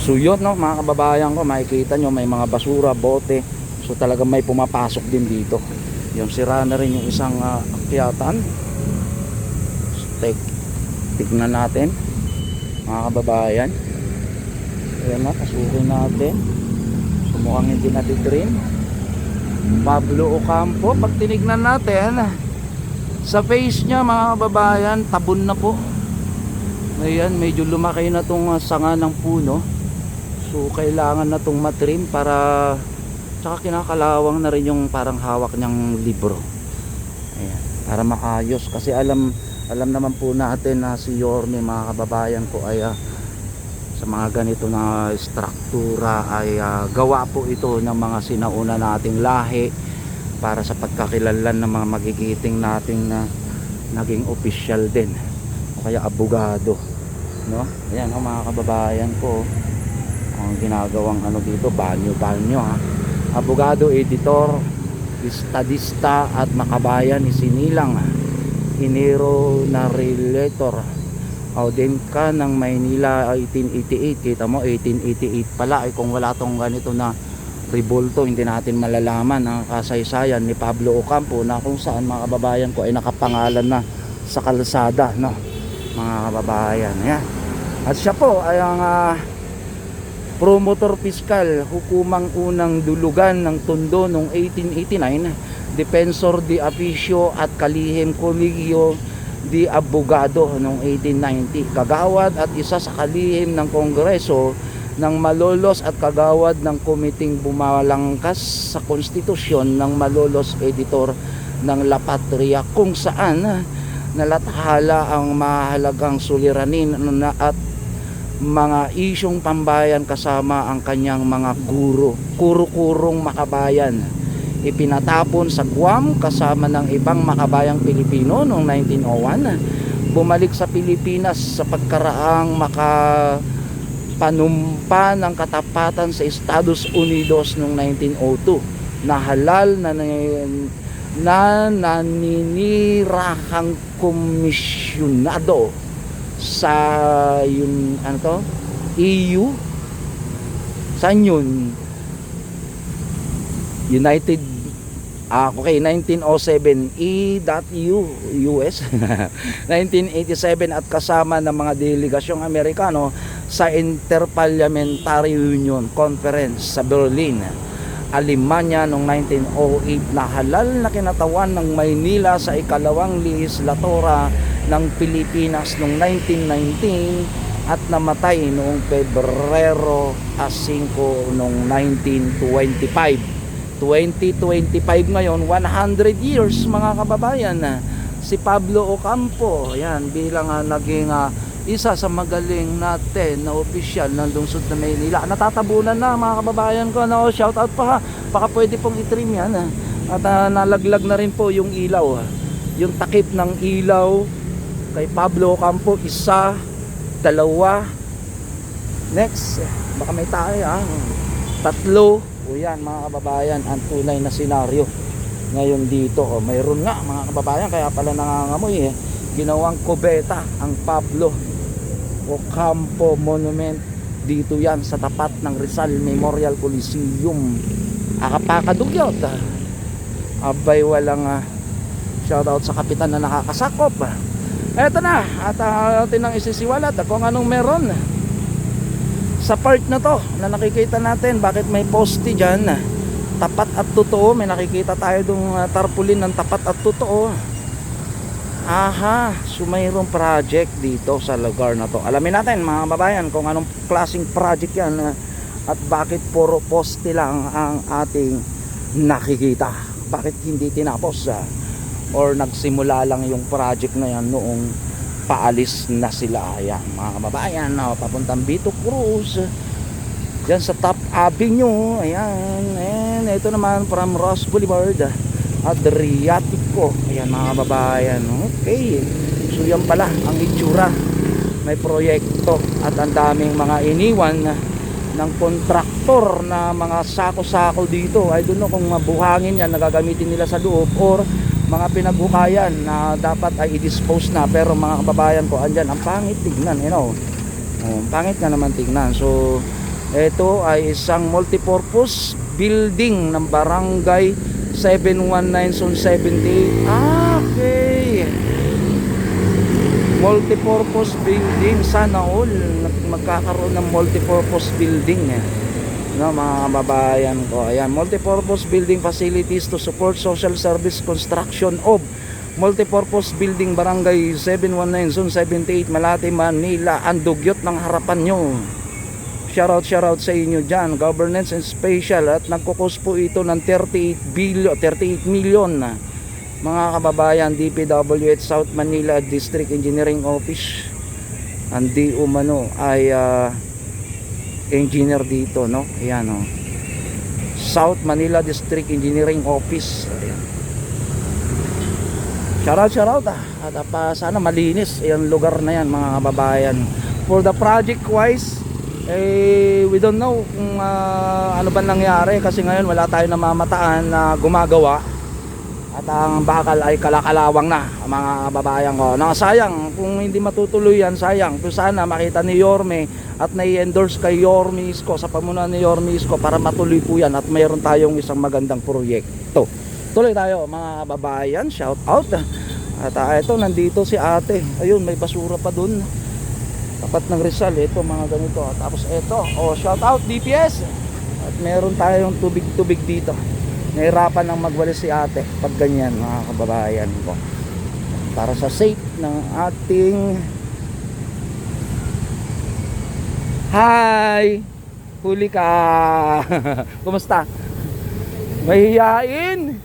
So yun, no, mga kababayan ko, makikita nyo may mga basura, bote. So talagang may pumapasok din dito. Yung sira na rin yung isang akyatan. So, tignan natin mga kababayan. Ayan na, pasukin natin. So mukhang hindi natitrim. Pablo Ocampo, pag tinignan natin sa face nya mga kababayan, tabon na po. Ayan, medyo lumaki na tong sanga ng puno. So kailangan na tong matrim para, tsaka kinakalawang na rin yung parang hawak niyang libro. Ayan, para maayos. Kasi alam naman po natin na si Yorme mga kababayan ko ay sa mga ganito na struktura ay gawa po ito ng mga sinauna nating lahi para sa pagkakilanlan ng mga magigiting nating naging official din o kaya abogado, no? Ayan mga kababayan ko, ang ginagawang ano dito, banyo ha. Abogado, editor, estadista at makabayan isinilang Enero na relator Audenca ng Maynila 1888. Kita mo 1888 pala, ay kung wala tong ganito na revolto, hindi natin malalaman ang kasaysayan ni Pablo Ocampo na kung saan mga kababayan ko ay nakapangalan na sa kalsada, no, mga kababayan. Ayan. At siya po ay ang promotor piskal, hukumang unang dulugan ng Tondo noong 1889, defensor de officio at kalihim kolegio de abogado noong 1890, kagawad at isa sa kalihim ng Kongreso ng Malolos at kagawad ng komiting bumalangkas sa konstitusyon ng Malolos, editor ng La Patria, kung saan nalathala ang mahalagang suliranin at mga isyong pambayan kasama ang kanyang mga kuro-kurong makabayan. Ipinatapon sa Guam kasama ng ibang makabayang Pilipino noong 1901. Bumalik sa Pilipinas sa pagkaraang makapanumpa ng katapatan sa Estados Unidos noong 1902. Nahalal na naninirahang komisyonado sa yun, ano to? EU. Saan yun? United 1907 EU US 1987 at kasama ng mga delegasyong Amerikano sa Interparliamentary Union Conference sa Berlin, Alemanya noong 1908. Nahalal na kinatawan ng Maynila sa ikalawang lehislatura ng Pilipinas noong 1919 at namatay noong Pebrero 5 noong 1925. 2025 ngayon, 100 years mga kababayan si Pablo Ocampo. Ayan, bilang naging isa sa magaling natin na opisyal ng lungsod na Maynila. Natatabunan na mga kababayan ko, no? Shout out pa ha, baka pwede pong itrim yan at nalaglag na rin po yung ilaw, yung takip ng ilaw kay Pablo Ocampo. 1, 2, next baka may tayo 3. O yan mga kababayan, ang tunay na senaryo ngayon dito. Mayroon nga mga kababayan, kaya pala nangangamoy ginawang kubeta ang Pablo Ocampo Monument dito yan sa tapat ng Rizal Memorial Coliseum, Akapakadugyot. Abay, walang shoutout sa kapitan na nakakasakop. Eto na, at atin nang isisiwalat kung anong meron sa part na to na nakikita natin. Bakit may poste dyan, tapat at totoo. May nakikita tayo dong tarpaulin ng tapat at totoo. Aha, so mayroong project dito sa lugar na to. Alamin natin mga kababayan kung anong klaseng project yan at bakit puro poste lang ang ating nakikita. Bakit hindi tinapos or nagsimula lang yung project na yan noong paalis na sila. Ayan mga kababayan, papuntang Vito Cruz dyan sa Top Avenue. Ayan, and ito naman from Ross Boulevard, Adriatico. Ayan mga kababayan. Okay, so yan pala ang itsura. May proyekto at ang daming mga iniwan ng kontraktor na mga sako-sako dito. I don't know kung mabuhangin yan nagagamitin nila sa loob or mga pinaghukayan na dapat ay i-dispose na. Pero mga kababayan ko, andyan ang pangit tignan, you know. Pangit nga naman tignan. So Ito ay isang multipurpose building ng barangay 719 Zone 78. Okay, multipurpose building. Sana all magkakaroon ng multipurpose building no, mga kababayan ko. Ayan, multipurpose building facilities to support social service construction of multipurpose building barangay 719 Zone 78 Malate, Manila. Ang dugyot ng harapan nyo. Shoutout sa inyo dyan, governance and special. At nagkukos po ito ng 38 million mga kababayan. DPWH South Manila District Engineering Office. Ang di umano ay engineer dito, no? Ayan, no? South Manila District Engineering Office. Ayan. Shoutout at sana malinis yung lugar na yan, mga kababayan. For the project wise, we don't know kung ano ba nangyari, kasi ngayon wala tayong namamataan na gumagawa at ang bakal ay kalakalawang na, mga kababayan ko. Sayang kung hindi matutuloy yan, sayang. Kung sana makita ni Yorme at nai-endorse kay Yorme Isko, sa pamunuan ni Yorme Isko, para matuloy po yan at mayroon tayong isang magandang proyekto. Tuloy tayo, mga kababayan. Shout out. At ito, nandito si ate. Ayun, may basura pa dun tapat ng Rizal. Ito, mga ganito. Tapos ito, shout out DPS. At meron tayong tubig dito. Nahirapan ng magwalis si ate pag ganyan, mga kababayan ko, para sa sake ng ating hi, huli ka. Kumusta? Mahihiyain.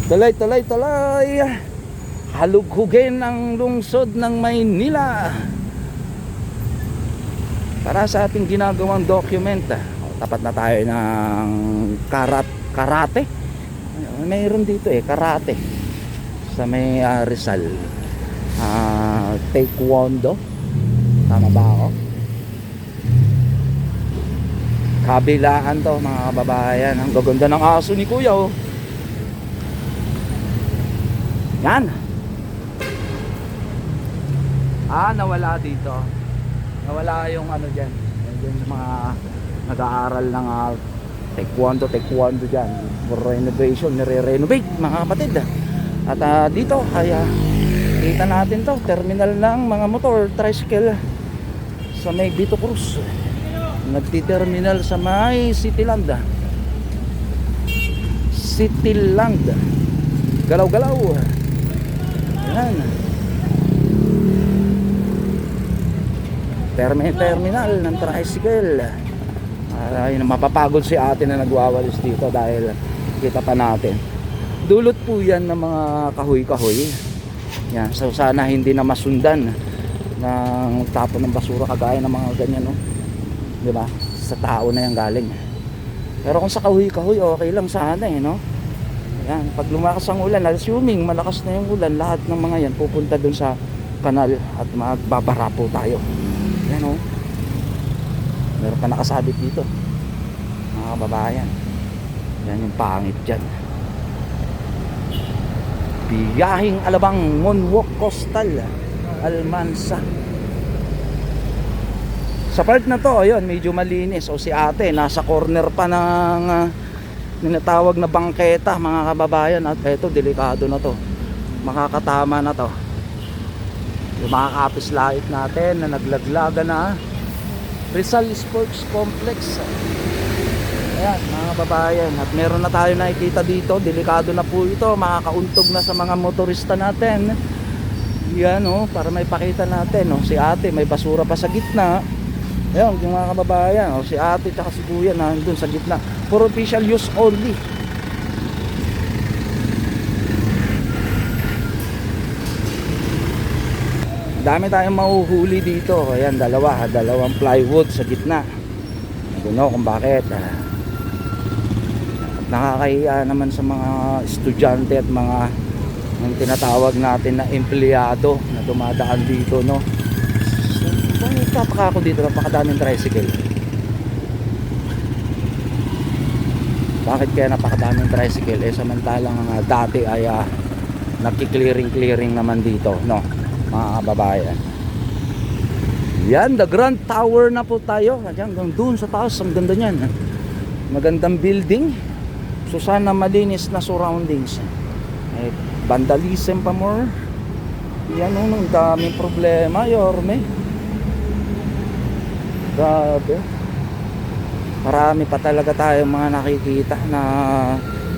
Tuloy. Halughugin ang lungsod ng Maynila para sa ating ginagawang document. Tapat na tayo ng karate. Mayroon dito karate sa may Rizal. Taekwondo. Tama ba ako? Kabilaan to, mga kababayan. Ang gaganda ng aso ni kuya, oh. Yan. Nawala dito. Nawala yung ano dyan. Yung mga nag-aaral ng taekwondo dyan. For renovation, nire-renovate, mga kapatid. At dito, kita natin to, terminal ng mga motor, tricycle sa may Vito Cruz. Nagti-terminal sa may Cityland. Galaw-galaw. Ayan. Terminal ng tricycle. Mapapagod si ate na nagwawalis dito dahil kita pa natin. Dulot po yan ng mga kahoy-kahoy. Yan. So sana hindi na masundan ng tapon ng basura kagaya ng mga ganyan, no? Diba? Sa tao na yan galing. Pero kung sa kahoy-kahoy, okay lang sana, no? Yan, pag lumakas ang ulan, assuming malakas na yung ulan, lahat ng mga yan pupunta dun sa kanal at magbabara po tayo. Yan, oh. Meron pa nakasabit dito, mga kababayan. Yan yung pangit dyan. Biyahing Alabang Moonwalk Coastal Almansa. Sa part na to, ayun, medyo malinis. O si ate nasa corner pa ng tinatawag na bangketa, mga kababayan. At eto, delikado na to, makakatama na to yung mga kapislait natin na naglaglaga na Rizal Sports Complex. Ayan, mga kababayan, at meron na tayo nakikita dito, delikado na po ito, makakauntog na sa mga motorista natin. Yan, para may pakita natin, si ate may basura pa sa gitna. Ayan, yung mga kababayan, si ate at si kuya nandun sa gitna, for official use only. Dami tayong mahuhuli dito. Ayan, dalawang plywood sa gitna. Hindi know kung bakit. Nakakahiya naman sa mga estudyante at mga yung tinatawag natin na empleyado na dumadaan dito, no? So, nagtataka ako dito, napakadaming tricycle. Bakit kaya napakadaming tricycle? Samantalang dati ay nakiklearing naman dito, no? Mga kababayan. Yan, the Grand Tower na po tayo. Diyan, hanggang doon sa taas, ang ganda niyan. Magandang building. So sana malinis na surroundings. Eh, vandalism pa more. Yan, ang daming problema, Yorme. Grabe. Marami pa talaga tayong mga nakikita na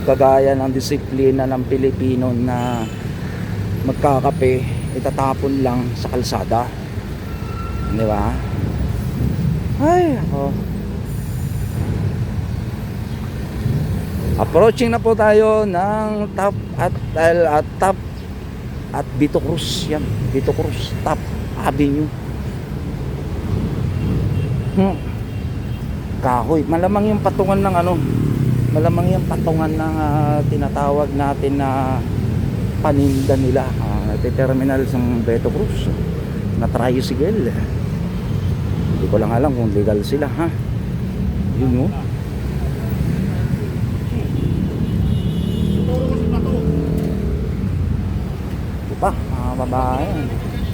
kagaya ng disiplina ng Pilipino na magkakape, itatapon lang sa kalsada. Di ba? Ay, ako. Approaching na po tayo ng top at Vito Cruz. Yan, Vito Cruz Top Avenue. Kahoy, malamang yung patungan ng malamang yung patungan ng tinatawag natin na paninda nila, terminal sa Vito Cruz na tricycle. Hindi ko lang alam kung legal sila, ha. Yun mo. Ito pa, mga babae.